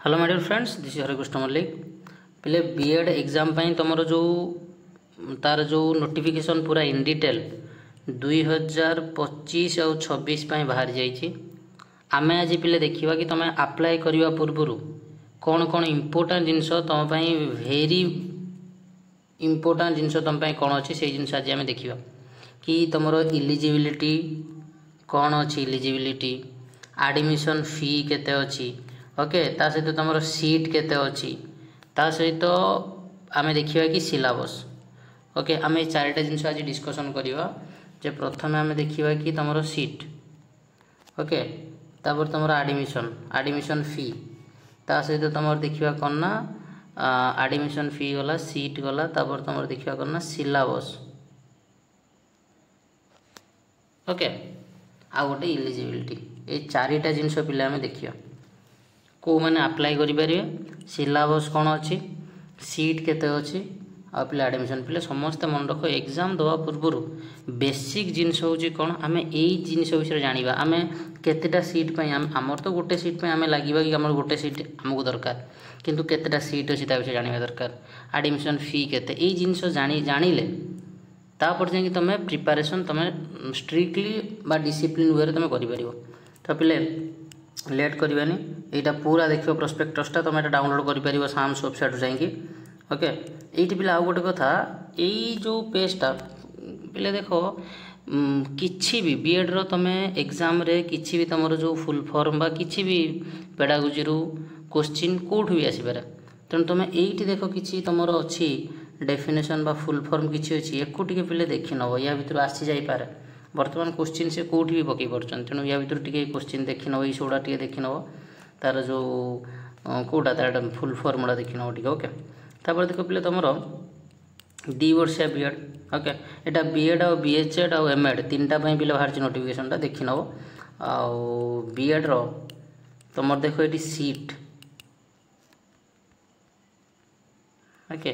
Hello my dear friends, this is Harikrishna Mallik. पहले BEd exam पाई तुमर जो तार जो नोटिफिकेशन पूरा इन डिटेल 2025 और 26 बाहरी जाइए। आमे आज पे देखा कि तुम अप्लाई करने पूर्व कौन कौन इम्पोर्टाट जिनस तुम भेरी इम्पोर्टाट जिनस तुम कौन अच्छी से जिन आज आम देखा कि तुम इलिजिबिलिटी कौन अच्छी, इलिजिबिलिटी एडमिशन फी केते अच्छी, ओके ता सहित तुम सीट केते अच्छी, ता सहित आम देखा कि सिलेबस। ओके आम ये चारिटा जिनस आज डिस्कसन करवा। जे प्रथम आम देखा कि तुम सीट, ओके तापर तुम एडमिशन फी, ता सहित तुम देखा कौन ना एडमिशन फी गला, सीट गला, तापर तुम देखा कौन ना सिलेबस, ओके आ गोटे इलिजिबिलिटी। ये चारिटा जिनस पिला आम देखिए को मैंने अप्लाई करें, सिलेबस कौन अच्छी, सीट केते अच्छी, आ पिला एडमिशन पिले समस्त मन रख। एग्जाम दवा पूर्व बेसिक जिनस हूँ कौन आम यही जिनस विषय जाना। आम केतेटा सीट आमर तो गोटे सीट आम लगे कि आम गोटे सीट आमको दरकार, किंतु केतेटा सीट अच्छी विषय जाना दरकार, एडमिशन फी केते, यही जिनस जानिले तापर जाकि तुम प्रिपारेसन तुम स्ट्रिक्टली बा डिसिप्लिन वे तुम कर। तो पिले लेट करवानी, यहाँ पूरा देख प्रोस्पेक्टसटा तुम डाउनलोड कर साम्स वेबसाइट जाकि। ओके ये पिला आउ गोटे कथा, यही जो पेजटा पिले देख किसी भी बीएड रो तुम एग्जाम रे किसी भी तुम जो फुल फॉर्म बा किसी भी पेडागोजी रू क्वेश्चन कोठू भी आसपे, तेणु तुम ये देख कि तुम अच्छी डेफिनेशन बा फुल फॉर्म किसी अच्छी एको टे पे देखी नब, या भर आसी जापे। बर्तमान क्वेश्चन से कौटी भी पकई पार्छन, तेणु या भर टे क्वेश्चन देखी नब, ये सबुड़ा टे देखी नब, तार जो कौटा तार फुल फॉर्म गुड़ा देखी नब टे। ओके तापर देख पे तुम 2 वर्षिया बीएड, ओके यहाँ बीएड आ बीएचएड आ एमएड तीनटा पे बाहर नोटिफिकेशनटा देखी नब। आउ बीएड रो तुम देख ये सीट, ओके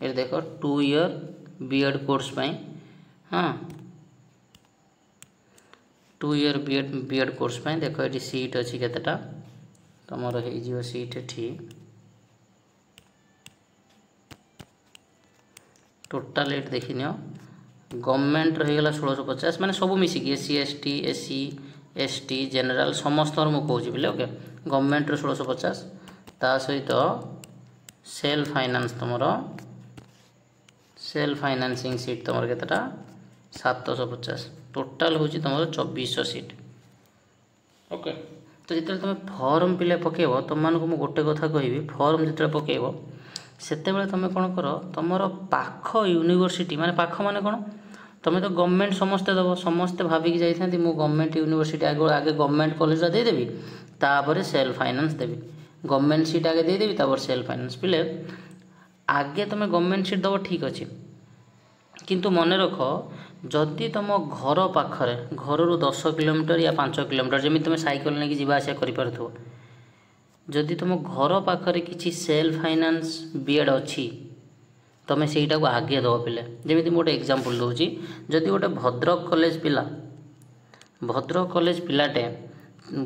ये देख 2 ईयर बीएड कोर्स पाई, हाँ 2 ईयर बीएड कोर्स पाई देख ये सीट अच्छी केतेटा तुम हो सीट एठी टोटाल एट देखी नियो। गवर्नमेंट रहीगला 1650 माने सब मिसिकी एससी एसटी जनरल समस्त मुझे बोले। ओके गवर्नमेंट 1650 ता सहित सेल्फ फाइनान्स तुम सेल्फ फाइनान्सिंग सीट तुम केतेटा 750 टोटाल हूँ तुम 2400 सीट। ओके तो जिते तुम फॉर्म पिले पकेब तुमको मुझे गोटे कथा कहि, फॉर्म जिते पकेब सेते तुम कौन कर तुम पाख यूनिवर्सिटी माने पाख माने कौन तुम तो गवर्नमेंट समस्ते दब, समस्ते भाविकी जाइए मु गवर्नमेंट यूनिवर्सिटी आगे गवर्नमेंट कॉलेज देदेवी, तापर सेल्फ फाइनान्स देवी, गवर्नमेंट सीट आगे देदेवी तापर सेल्फ फाइनान्स। पिले आगे तुम गवर्नमेंट सीट दब ठीक अच्छे, किंतु मन रख जदि तुम घर पाखरे घर 10 किलोमीटर या 5 किलोमीटर जमी तुम साइकेल नहीं जावा आसा कर, जदि तुम घर पाखरे किसी सेल्फ फाइनान्स बीएड अच्छी तुम सेटा को आगे दब। पिले जमी गोटे एग्जांपल दूसरी, जदि गोटे भद्रक कॉलेज पिला भद्रक कॉलेज पिलाटे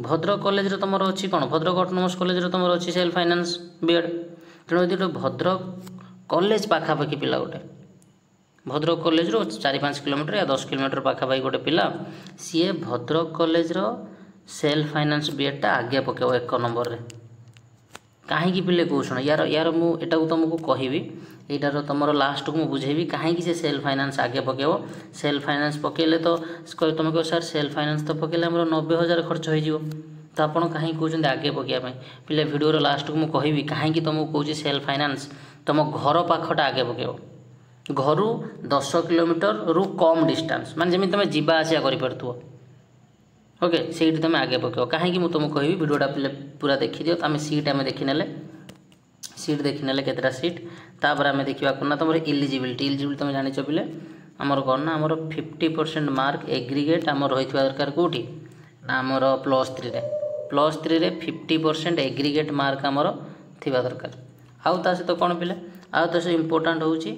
भद्रक कॉलेज तुम अच्छी कौन भद्रक ऑटोनोमस कॉलेज तुम अच्छी सेल्फ फाइनान्स बीएड, तेणु यदि गोटे भद्रक कॉलेज पाखापाखि पिला गोटे भद्रक कॉलेज रो 4-5 किलोमीटर या 10 किलोमीटर पाखापाखि गोटे पिला सी भद्रक कॉलेज रो सेल्फ फाइनान्स बीएडटा आगे पकेब 1 नंबर रे। कहीं पिले कौ शुण यार यार मुझे तुमको कहबी यार तुम लास्ट को मुझे बुझेबी कहीं से सेल्फ फाइनान्स आगे पकेब। सेल्फ फाइनान्स पकेले तो तुम कह सर सेल्फ फाइनान्स तो पकेले आम 90,000 खर्च हो, तो आप कहीं कहते आगे पकेबा पिले भिडियो लास्ट को मुझे कहबी कहीं तुमको कौच सेल्फ फाइनान्स तुम घर पाखटा आगे पकेब, घर 10 किलोमीटर रु कम डिस्टेंस माने जमी तुम जीवा आसिया कर। ओके से तुम आगे पकेब कहीं मुझे तुमको कहबी भिडियोटा पूरा देखी दियो। आम सीट आम देखी नेले सीट देखी नेले केतेटा सीट, तापर आम देखा कौन ना तुम इलिजिबिलिटी तुम जानिच पिले आमर कौन ना आमर 50% मार्क एग्रीगेट आम रही दरकार कौटी ना आमर +3 रे 50% एग्रीगेट मार्क आमर थिबा दरकार। आउ ता सहित कौन पिले आउ ता सहित इम्पोर्टाट होची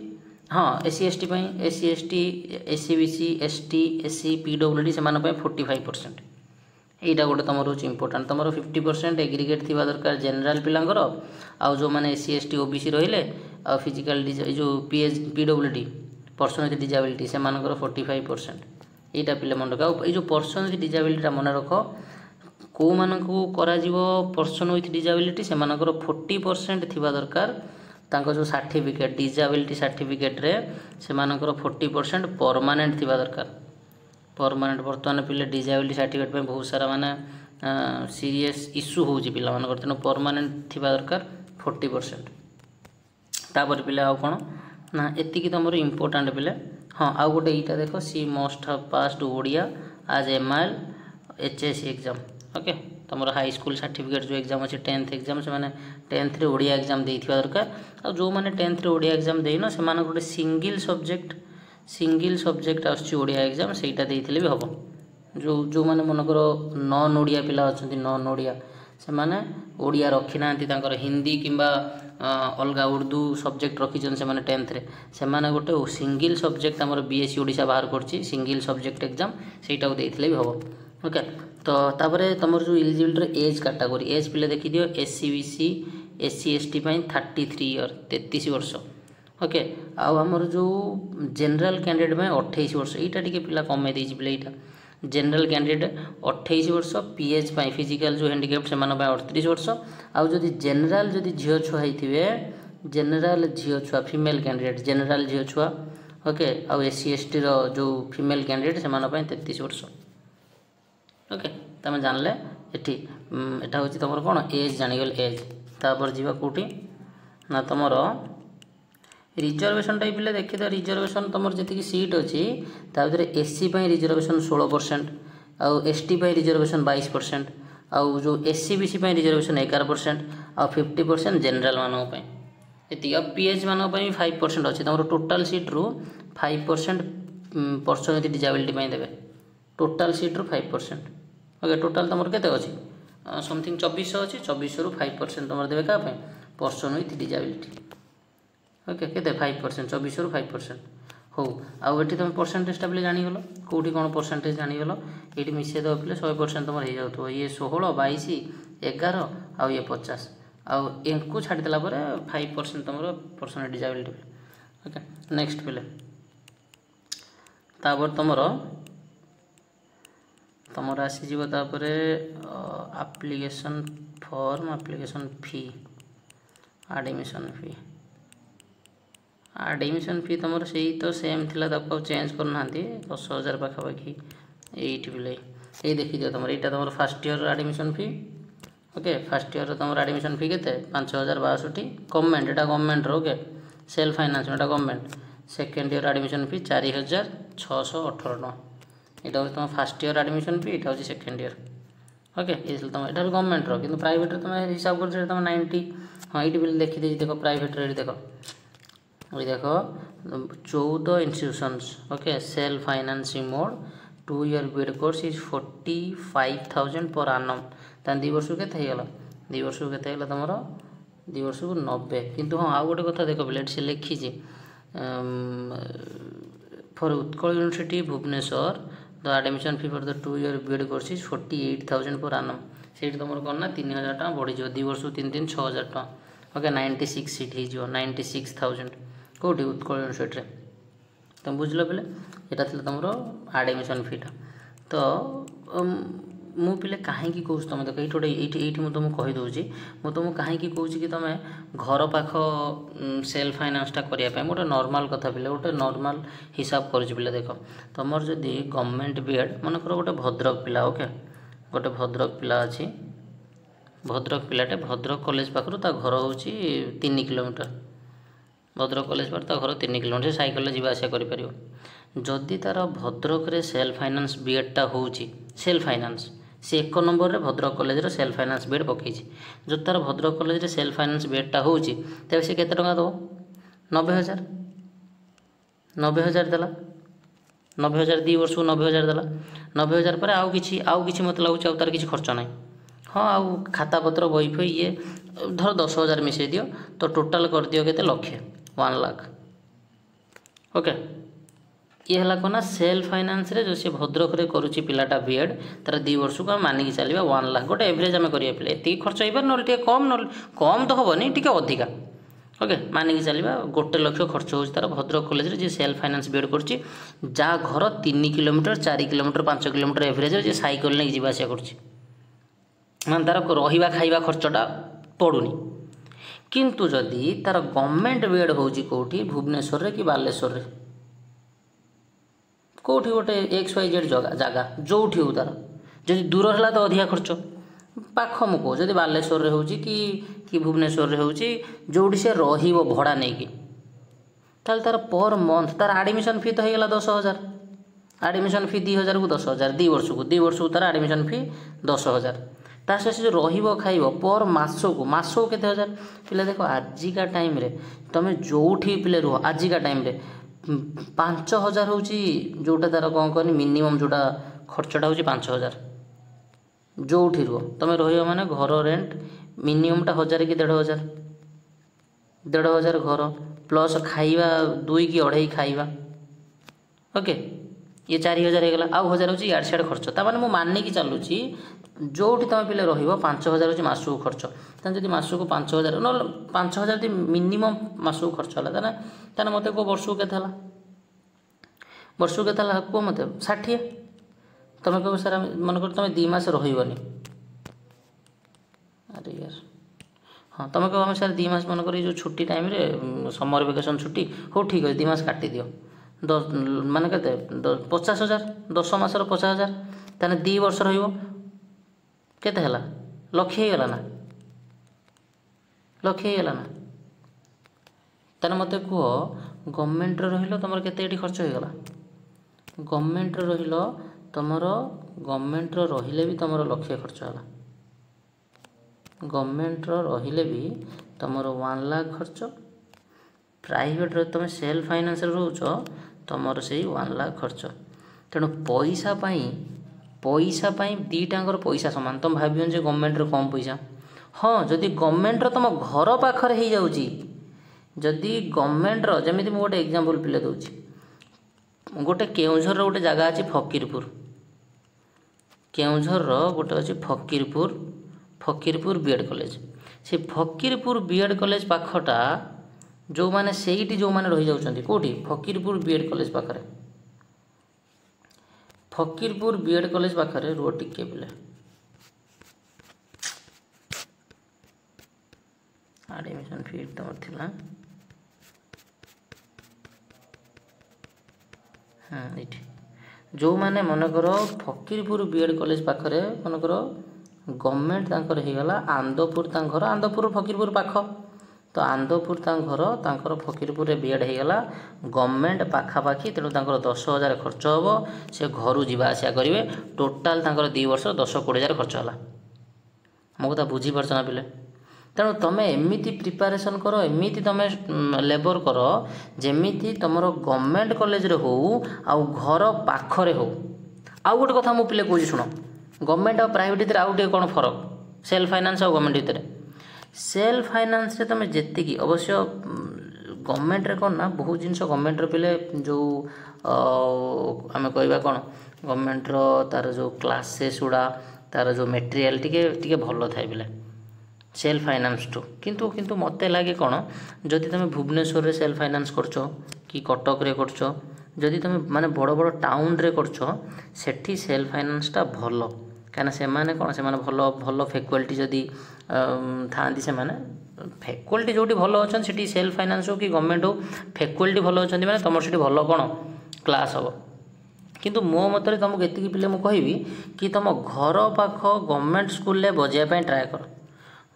हाँ SC ST SC ST SC BC ST SC PWD से 45%, এইটা गोटे तुम रोच इंपोर्टाट तुम 50% एग्रीगेट थी दरकार जेनराल पिलांकर आउ जो मैंने SC ST OBC रहिले आ फिजिकल जो PWD पर्सन विथ डिजाबिलिटी से 45% এইটা পিলে মনে রখ এই যে पर्सन विथ डिजाबिलिटी মনে रख कौ मानक करा पर्सन विथ डिजाबिलिटी से 40% थिबा दरकार तांको जो सर्टिफिकेट डिजाबिलिटी सर्टिफिकेट रे से 40% परमानेंट थिबा दरकार परमानेंट बर्तमान पिले डिजाबिलिटी सर्टिफिकेट पे बहुत सारा माने सीरियस इश्यू होउची पिला मान तेणु परमानेंट थिबा दरकार 40%। तापर पिले आउ कौन ना एतिकी तुम इम्पोर्टाट पिले हाँ आउ गोटे यहाँ देख सी मस्ट हाव पास्ड ओडिया आज MIL HSC एग्जाम ओके तुम हाई स्कूल सर्टिफिकेट जो एग्जाम अच्छे 10th एग्जाम से मैंने 10th रे ओडिया एग्जाम देइथिबा दरकार आ जो मैंने 10th रे ओडिया एग्जाम देइनो से माने गोटे सिंगल सब्जेक्ट आसुची ओडिया एग्जाम सेटा देइथिले भी हबो जो माने मनकर नॉन ओडिया पिला अछंती नॉन ओडिया से माने ओडिया रखी नांती तांकर हिंदी किंबा अलगा उर्दू सब्जेक्ट रखिछन से माने 10th रे से माने गोटे सिंगल सब्जेक्ट हमर BSc ओडिशा बाहर करछि सिंगल सब्जेक्ट एग्जाम सेटा देइथिले भी हबो ओके। तो तापरे तुमर जो एलिजिबिलिटी रे एज कैटेगरी एज पिले देखि दियो SC BC SC ST पई 33 ईयर 33 वर्ष ओके आउ हमर जो जनरल कैंडिडेट में 28 वर्ष यहाँ टी पिला कमे देछि पिले यहाँ जनरल कैंडिडेट 28 वर्ष PH पाई फिजिकल जो हैंडिकैप्ड से 38 वर्ष आउ जदि जनरल जदि झियो छुआ होइथिबे जनरल झियो छुआ फीमेल कैंडिडेट जनरल झियो छुआ ओके आउ SC ST रो जो फीमेल कैंडिडेट से 33 वर्ष ओके तुम जानले एठी एटा होछि तमर कोन एज जानिगल एज तापर जीवा कोठी ना तमर रिजर्वेशन टाइप पिले देखि तो रिजर्वेशन तुम जी सीट अच्छी ताभितर SC पाई रिजर्वेशन 16% आउ ST पाई रिजर्वेशन 22% आउ जो SC BC पाई रिजर्वेशन 11% आउ 50% जनरल मानों पाई एति अब PH मानों पाई 5% अच्छी तुम टोटाल सीट रु 5% पर्सन विथ डिजाबिलिटी पाई देबे टोटाल सीट रु 5% ओके टोटाल तुम केते अच्छी समथिंग 2400 अच्छी 2400 रु 5% तुम देबे का पाई पर्सन विथ डिजाबिलिटी ओके केते 5% 24 रु 5% हो आउ एठी तुम परसेंटेज टा जानिगल कोठी कोन परसेंटेज जानिगल एठी मिसे दो पिले 100% तुम हो जाउथो ये 16 22 11 आउ ये 50 आउ एंको छाडी देला परे 5% तुम पर्सन डिजाबिलिटी ओके नेक्स्ट पिले तापर तुमर आसी जीव तापरे application form application fee admission fee admission fee तुम से तो सेम थिला ताको चेंज करना 10,000 पाखापाखि एट पिले ये देखी दियो तुम यहाँ तुम first year admission fee okay first year तुम एडमिशन फी के 5,062 गवर्नमेंट एटा गवर्नमेंट ओके सेल्फ फाइनान्स एटा government second year admission fee 4,618 टका यहाँ तुम फर्स्ट ईयर एडमिशन फी यहाँ सेकेंड ईयर ओके ये तुम यहाँ गवर्नमेंट रो कि प्राइवेट तुम हिसाब कर तुम 90 हाँ ये भी देखी देख प्राइवेट देख ये देखो 14 institutions okay self financing mode 2 year BEd course is 45,000 per आनम तान 2 वर्ष के गला 2 वर्ष के तुम 2 वर्ष को 90 किंतु हाँ आउ गोटे कथा देख बिलेट से लिखी for Utkal university Bhubaneswar the admission fee for the 2 year BEd course is 48,000 per आनम से तुम कौन ना 3,000 टका बढ़ी 2 वर्ष 3 3 6,000 टका ओके 96 सीट हो 96,000 कौटी उत्कल यूनिवर्सिटी तुम बुझल पे यहाँ तुम एडमिशन फीटा तो मु पिले कहीं कौच तुम देख ये तुमको कहीदे मुझे तुमको कहीं कौच कि तुम घर पाख सेल्फ फाइनान्सटा करने गोटे नॉर्मल कथा पिले गोटे नॉर्मल हिसाब कर पिले देख तुम जदि गवर्नमेंट बीएड मनकर गोटे भद्रक पिला ओके गोटे भद्रक पिला अच्छी भद्रक पिलाटे भद्रक कॉलेज पाखु ता घर हूँ 3 किलोमीटर भद्रक कॉलेज पर घर 3 किलोमीटर साइकेल जी आसा कर जदि तार भद्रक रे सेल्फ फाइनान्स बीएडटा होउची सेल्फ फाइनान्स से 1 नंबर रे भद्रक कॉलेज रे सेल्फ फाइनान्स बीएड पकई जो तार भद्रक कॉलेज रे सेल्फ फाइनान्स बीएडटा होउची तबे से केते टका दो 90,000 90,000 देला 90,000 2 वर्ष को 90,000 देला 90,000 पर आउ किछि मत लागुच आ तार किछि खर्च नाही हाँ आउ खाता पत्र बही फई ये धर 10,000 मिसई दियो तो टोटाल कर दियो केते लक्षे 1 लाख ओके ये है कौन ना सेल्फ फाइनान्स रे जो सी भद्रक रे करुच्ची पिलाटा बीएड तार 2 वर्ष को मानिक चलिए 1 लाख गोटे एवरेज आम करिए पिले एति खर्च हो पार ना कम तो हेनी टी अधिका ओके मानिक चलिए 1 लाख खर्च हो तार भद्रक कॉलेज जी सेल्फ फाइनान्स बीएड कर जा घर 3 किलोमीटर 4 किलोमीटर 5 किलोमीटर एवरेज जी साइकेल नहीं जीवास कर तार रहा खाଇବା खर्चटा पड़ूनी किंतु जदि तार गवर्नमेंट बीएड होची कोठी भुवनेश्वर रे कि बालेश्वर रे कोठी गोटे XYZ जगह जोठी हो तार जदि दूर है तो अधिका खर्च पाख मुको जदि बालेश्वर रे होची कि भुवनेश्वर रे होची जोठी से रहिबो भड़ा नहीं कि ताल तार पर मंथ तार एडमिशन फी तो हो गला 10,000 एडमिशन फी 2,000 को 10,000 2 वर्ष को तार एडमिशन फी 10,000 तार से जो रहिबो खाइबो पर मासो को केते हजार पिले देखो आजिका टाइम रे तमे जोठी पिले रुह आजिका टाइम रे 5,000 होची जोटा तार कौन कहनी मिनिमम जोटा खर्चटा होची 5,000 जोठी रुह तमे रहियो माने घर रेंट मिनिममटा 1,000 कि 1,500 1,500 घर प्लस खाइबा 2 कि 2.5 खाइबा ओके ये 4,000 हो गला आउ 1,000 होची यार सियाड़ खर्च ता माने मु माननी कि चलुची जोठी तमे पिले रहिबो 5,000 होची मासु खर्च तने जदि मासु को 5,000 न 5,000 जदि मिनिमम मासु खर्च होला ताने मते को वर्ष को केते हला वर्ष को केते हला को मते 60 तमे को सर मन कर तमे 2 मास रहिबनी अरे यार हाँ तमे को हम सर 2 मास मन कर जो छुट्टी टाइम रे समर वेकेशन छुट्टी हो ठीक है 2 मास काटी दियो 10 माने केते 50,000 10 मासर 50,000 ताने 2 वर्ष रहिबो केते हला लक्ष्य ही गला ना लक्ष्य ही गला ना ताने मते को गवर्नमेंट रे रहिलो तमर केते एठी खर्च हो गला गवर्नमेंट रे रहिलो तमर गवर्नमेंट रे रहिले भी तमर लक्ष्य खर्च होला गवर्नमेंट रे रहिले भी तमर 1 लाख खर्च प्राइवेट रे तमे सेल्फ फाइनान्स रे रहउचो तमर सेही 1 लाख खर्च तेणु पैसा पाई दीटांगर पैसा सामान तुम भावियो जे गवर्नमेंट रे कम पैसा हाँ जदि गवर्नमेंट रो तुम घर पाखर हो जाउची जदि गवर्नमेंट रो जमिति मु गोटे एग्जांपल पिले दउची गोटे केउझर रो गोटे जगह अछि फकीरपुर केउझर रो गोटे अछि फकीरपुर बीएड कॉलेज से फकीरपुर बीएड कॉलेज पाखटा जो माने सेठी जो माने रहि जाउचंती कोठी फकीरपुर बीएड कॉलेज पाखरे फकीरपुर बीएड कॉलेज पाखरे रो टिके पिले एडमिशन फी तमर थिला हाँ ये जो माने मन कर फकीरपुर बीएड कॉलेज पाखरे मन कर गवर्नमेंट तांकर हो गला आंदपुर घर आंदपुर फकीरपुर पाख तो आंदपुर घर तांकर फकीरपुर रे बीएड हो गला गवर्नमेंट पाखापाखि तेणु 10,000 खर्च हम से घर जावा आसा करेंगे टोटाल 2 वर्ष 10-20,000 खर्च है मो कथा बुझीपार ना पिले तेणु तुम एमती प्रिपारेसन कर एमती तुम लेबर कर जमीती तुम गवर्नमेंट कॉलेज रे हो आउ घर पाखरे हो आउ गोटे कथा मु पिले कहूँ शुण गवर्नमेंट और प्राइवेट भितर आउ कौन फरक सेल्फ फाइनान्स और गवर्नमेंट भितर सेल्फ फाइनान्स रे तुम जेतिकी अवश्य गवर्नमेंट रे कौन ना बहुत जिनस गवर्नमेंट रे पिले जो आम कहवा कौन गवर्नमेंट रो तार जो क्लासेस गुड़ा तार जो मटेरियल टिके भल थाए पिले सेल्फ फाइनान्स टू किंतु किंतु मते लागे कौन जदि तुम भुवनेश्वर रे सेल्फ फाइनान्स करछो कि कटक रे करछो जदि तुम माने बड़ बड़ टाउन रे करछो सेठी सेल्फ फाइनान्स टा भल कहीं से माने कौन से माने भल भल फैकल्टी जदि थांती से माने फैकल्टी जोटी भल अच्छा सेठी सेल्फ फाइनान्स हो कि गवर्नमेंट हो फैकल्टी भल अच्छा माने तुम सेठी भल कौन क्लास हम किंतु मो मतरे तुमको एतिकी पिले मु कहबी कि तुम घर पाख गवर्नमेंट स्कूल रे बजाय ट्राए कर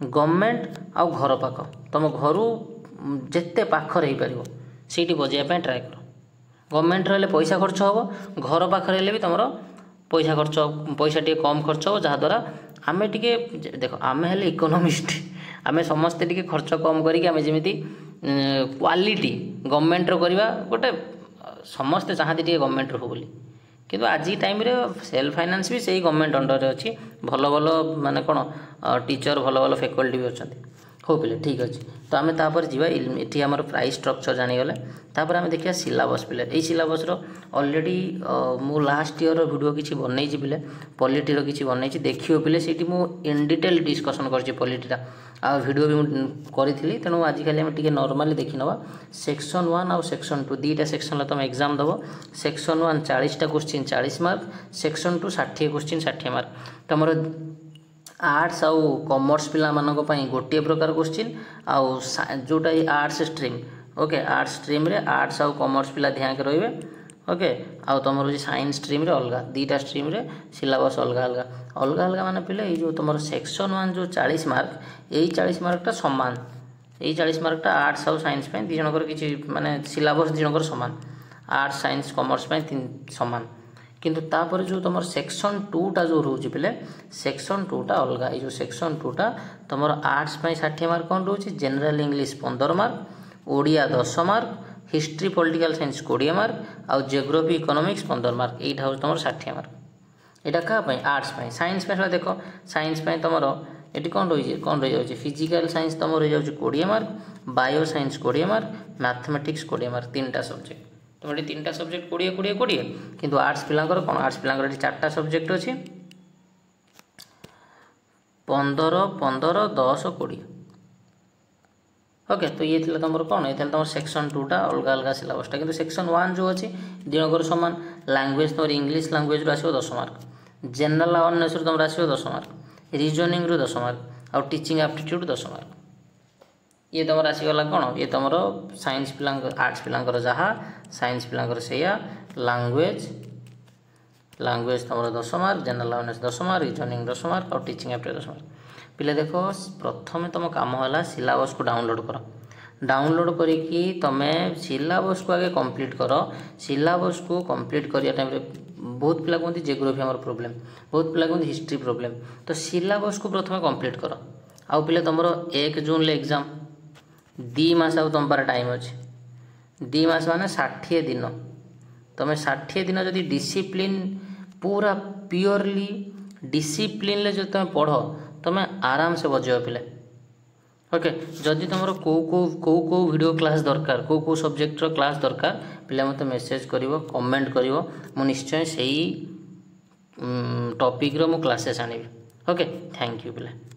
गवर्नमेंट आउ घर पाख तुम घर जिते पाखर हो पार से बजाय ट्राए कर गवर्नमेंट रे पैसा खर्च हम घर पाखे भी तुम पैसा खर्च पैसा टी कम खर्च हो जहाँद्वारा आम टे देख आम हेले इकोनोमिस्ट आम समस्ते टी खर्च कम करमी क्वालिटी गवर्नमेंट करवा गोटे समस्ते चाहती टे गवर्नमेंट हो बोली किंतु आज टाइम रे सेल्फ फाइनान्स भी सही गवर्नमेंट अंडर अच्छी भल भल माने कौन टीचर भल भल फैकल्टी भी अच्छा हो पिले ठीक अच्छे तो आम तापर जी ये आम प्राइस स्ट्रक्चर जानीगले तापर आम देखिए सिलेबस पिले ये सिलेबस ऑलरेडी मु लास्ट ईयर वीडियो किसी बनई पिले पॉलिटी किसी बनई देखिए पिले से इन डिटेल डिस्कसन कर पॉलिटीटा आ वीडियो भी करी तेणु आजिकल आम टे नॉर्मली देखी नवा सेक्शन 1 आउ सेक्शन 2 दुईटा सेक्शन तुम एग्जाम दब सेक्शन 1 40टा question 40 mark section 2 60 question 60 mark तुम आर्ट्स आउ कॉमर्स पिला मानक पई गोटे प्रकार क्वेश्चन आउ जोटा arts stream okay arts stream रे आर्ट्स आउ कॉमर्स पिला ध्यान के रहिबे ओके आउ तुम साइंस स्ट्रीम रे अलग दुईटा स्ट्रीम रे सिलेबस अलग अलग अलग अलग माने पिले ये जो तुम सेक्शन 1 जो 40 मार्क यही 40 मार्कटा सामान यही 40 मार्कटा आर्ट्स आउ साइंस पई दी जनकर किछि माने सिलेबस दी जनकर सामान आर्ट्स साइंस कॉमर्स पई सामान किंतु तापर जो तुम सेक्शन 2टा जो रोचे पिले सेक्शन 2टा अलग ये जो सेक्शन 2टा तुम आर्ट्स 60 मार्क कौन रोचे general English 15 mark Odia 10 mark history political science 20 mark आउ जियोग्राफी इकोनॉमिक्स 15 मार्क यहाँ हूँ तुम 60 मार्क यहाँ क्या आर्ट्स साइंस देख साइंस तुम ये कौन रही जाए फिजिकल साइंस तुम रही जाए 20 mark bio science 20 mark mathematics 20 mark 3टा सब्जेक्ट तुम ये 3टा सब्जेक्ट 20 20 20 किंतु आर्ट्स पिलांकर कौन आर्ट्स पिलांकर 4टा सब्जेक्ट अच्छी 15 15 10 20 ओके तो ये थी तुम कौन ये तुम सेक्शन 2टा अलग अलग सिलेबसटा किंतु सेक्शन 1 जो अच्छी दिनकर सामान लैंग्वेज तुम इंग्लिश लैंग्वेज आसो 10 मार्क जनरल अवेयरनेस तुम आसो 10 मार्क रीजनिंग रू 10 मार्क आउ टीचिंग एप्टीट्यूड 10 मार्क ये तुम आसीगला कौन ये तुम साइंस पिला आर्ट्स पिलांकर जहाँ साइंस पिलांकर सेया लैंग्वेज लैंग्वेज तुम 10 mark general awareness 10 mark reasoning 10 mark और टीचिंग एप्टीट्यूड 10 मार्क पिले देख प्रथम तुम कम है सिलेबस को डाउनलोड कर डाउनलोड करिकी तुम सिलेबस को आगे कंप्लीट कर सिलेबस को कंप्लीट करिया टाइम बहुत पिला कहते जियोग्राफी आम प्रोब्लेम बहुत पिला कहते हिस्ट्री प्रोब्लेम तो सिलेबस को प्रथम कंप्लीट कर आउ पिले तुम 1 जून एग्जाम 2 मास आउ तुम पार टाइम अच्छे 2 मास माने 60 दिन तुम 60 दिन जदि डिसिप्लिन पूरा प्योरली डिसिप्लिन जो तुम पढ़ तुम आराम से बजाओ पिले ओके जदि तुम को वीडियो क्लास दरकार को सब्जेक्टर क्लास दरकार पिले मत मेसेज करिवो कमेंट करिवो मु निश्चय सही टॉपिक रो मु क्लासेस आनिबी ओके थैंक यू पिले।